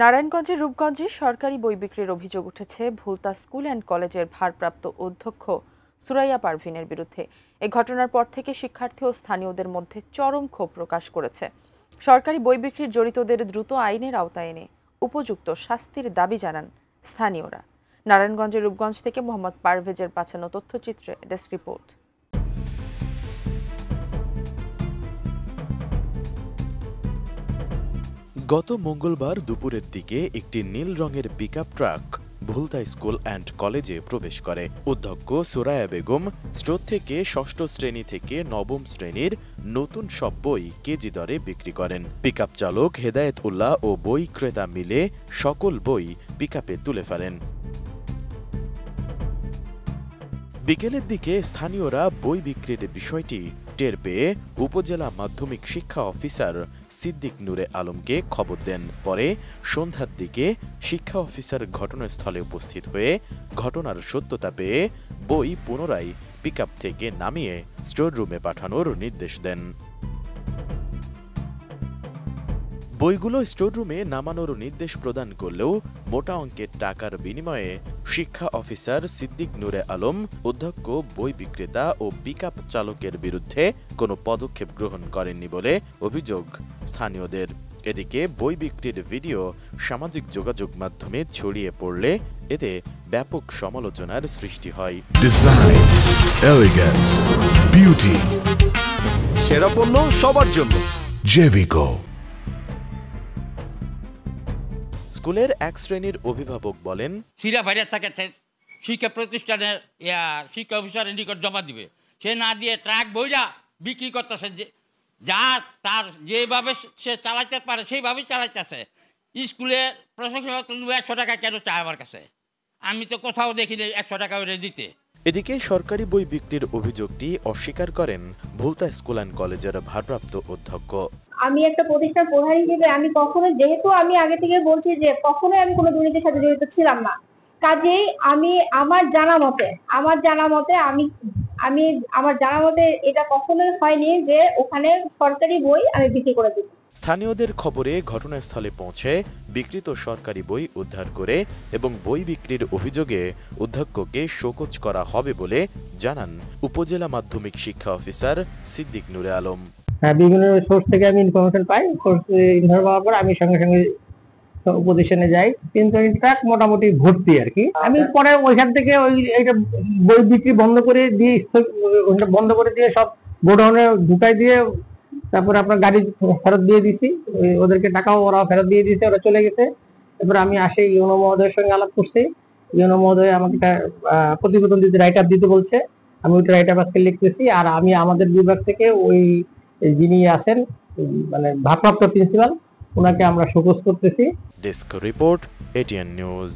নারায়ণগঞ্জের রূপগঞ্জে সরকারি বই বিক্রির অভিযোগ উঠেছে ভুলতা স্কুল অ্যান্ড কলেজের ভারপ্রাপ্ত অধ্যক্ষ সুরাইয়া পারভিনের বিরুদ্ধে। এই ঘটনার পর থেকে শিক্ষার্থী ও স্থানীয়দের মধ্যে চরম ক্ষোভ প্রকাশ করেছে। সরকারি বই বিক্রির জড়িতদের দ্রুত আইনের আওতায় এনে উপযুক্ত শাস্তির দাবি জানান স্থানীয়রা। নারায়ণগঞ্জের রূপগঞ্জ থেকে মোহাম্মদ পারভেজের পাঠানো তথ্যচিত্রে ডেস্ক রিপোর্ট। গত মঙ্গলবার দুপুরের দিকে একটি নীল রঙের pickup truck Bhulta school and কলেজে প্রবেশ করে। অধ্যক্ষ সুরাইয়া বেগম স্টোর থেকে ষষ্ঠ শ্রেণী থেকে নবম শ্রেণীর নতুন সব বই কেজি দরে বিক্রি করেন। পিকআপ চালক হেদায়েত উল্লাহ ও বই ক্রেতা মিলে সকল বই পিকআপে তুলে ফেলেন। বিকেলের দিকে স্থানীয়রা বই বিক্রির বিষয়টি টের পেয়ে উপজেলা মাধ্যমিক শিক্ষা অফিসার সিদ্দিক নূরে আলমকে খবর দেন। পরে সন্ধ্যার দিকে শিক্ষা অফিসার ঘটনাস্থলে উপস্থিত হয়ে ঘটনার সত্যতা পেয়ে বই পুনরায় পিকআপ থেকে নামিয়ে স্টোর রুমে পাঠানোর নির্দেশ দেন। বইগুলো স্টোর রুমে নামানোর নির্দেশ প্রদান করলেও মোটা অঙ্কের টাকার বিনিময়ে শিক্ষা অফিসার সিদ্দিক নূরে আলম অধ্যক্ষ, বই বিক্রেতা ও পিকআপ চালকের বিরুদ্ধে কোনো পদক্ষেপ গ্রহণ করেননি বলে অভিযোগ স্থানীয়দের। এদিকে বই বিক্রির ভিডিও সামাজিক যোগাযোগ মাধ্যমে ছড়িয়ে পড়লে এতে ব্যাপক সমালোচনার সৃষ্টি হয়। ডিজাইন, এলিগেন্স, বিউটি, সেরা পণ্য সবার জন্য জেভিকো। স্কুলের এক শ্রেণীর অভিভাবক বলেন, সিরা বাইরে থাকে শিক্ষা প্রতিষ্ঠানের শিক্ষা অফিসারের নিকট জমা দিবে, সে না দিয়ে ট্রাক বইরা বিক্রি করতেছে, যা তার যেভাবে সে চালাইতে পারে সেইভাবেই চালাইতেছে। স্কুলে প্রশাসন 100 টাকা কেন চায় আমার কাছে? আমি তো কোথাও দেখিনি 100 টাকা ওরে দিতে। এদিকে সরকারি বই বিক্রির অভিযোগটি অস্বীকার করেন ভুলতা স্কুল অ্যান্ড কলেজের ভারপ্রাপ্ত অধ্যক্ষ। আমি একটা প্রতিষ্ঠান প্রধান হিসেবে আমি কখনোই, যেহেতু আমি আগে থেকে বলছি যে কখনোই আমি কোনো দুর্নীতির সাথে জড়িত ছিলাম না, কাজেই আমি আমার জানা মতে এটা কখনোই হয়নি যে ওখানে সরকারি বই আমি বিক্রি করে দিব। স্থানীয়দের খবরে ঘটনাস্থলে পৌঁছে বিক্রিত সরকারি বই উদ্ধার করে এবং বই বিক্রির অভিযোগে অধ্যক্ষকে শোকজ করা হবে বলে জানান উপজেলা মাধ্যমিক শিক্ষা অফিসার সিদ্দিক নূরে আলম। বিভিন্ন সোর্স থেকে আমি ইনফরমেশন পাই, ইনফরমেশন পাওয়ার পর আমি সঙ্গে সঙ্গে পজিশনে যাই। 3 ট্রাক মোটামুটি ভর্তি আর কি। আমি পরে ওইখান থেকে এইটা বই বিক্রি বন্ধ করে দিয়ে সব গোডাউনে ঢুকাই দিয়ে তারপরে আপনার গাড়ি ফেরত দিয়ে দিছি, ওদেরকে টাকাও ওরা ফেরত দিয়ে দিয়েছে, ওরা চলে গেছে। এবার আমি আসে ইউনো মহোদয়ের সঙ্গে আলাপ করছি। ইউনো মহোদয় আমাকে প্রতিবেদন দিতে, রাইট আপ দিতে বলছে। আমি ওইটা রাইট আপ আজকে লিখতেছি। আর আমি আমাদের বিভাগ থেকে ওই যিনি আছেন মানে ভারপ্রাপ্ত প্রিন্সিপাল, ওনাকে আমরা শোকজ করতেছি। Desk report, ATN news.